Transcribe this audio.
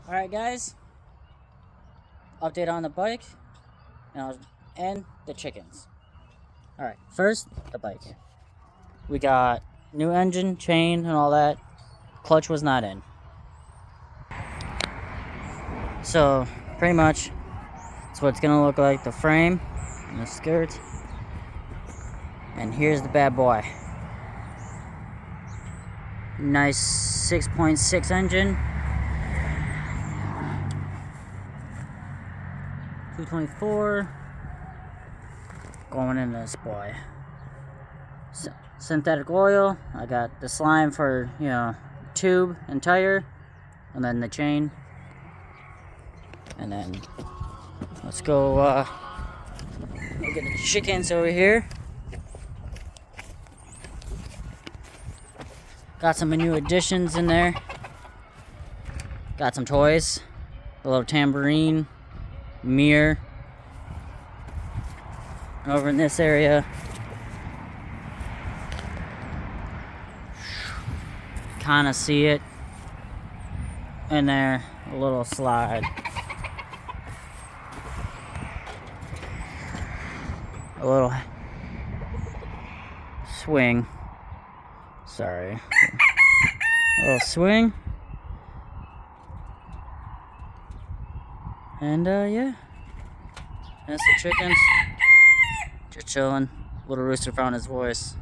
Alright guys, update on the bike and the chickens. Alright, first the bike. We got new engine, chain, and all that. Clutch was not in. So pretty much that's what it's gonna look like, the frame and the skirt. And here's the bad boy. Nice 6.6 engine. 224 going in this boy. Synthetic oil. I got the slime for, tube and tire, and then the chain. And then let's go look at the chickens over here. Got some new additions in there. Got some toys. A little tambourine, mirror. Over in this area, kind of see it in there, a little slide. A little swing. Sorry. A little swing. And yeah. That's the chickens. Just chilling. Little rooster found his voice.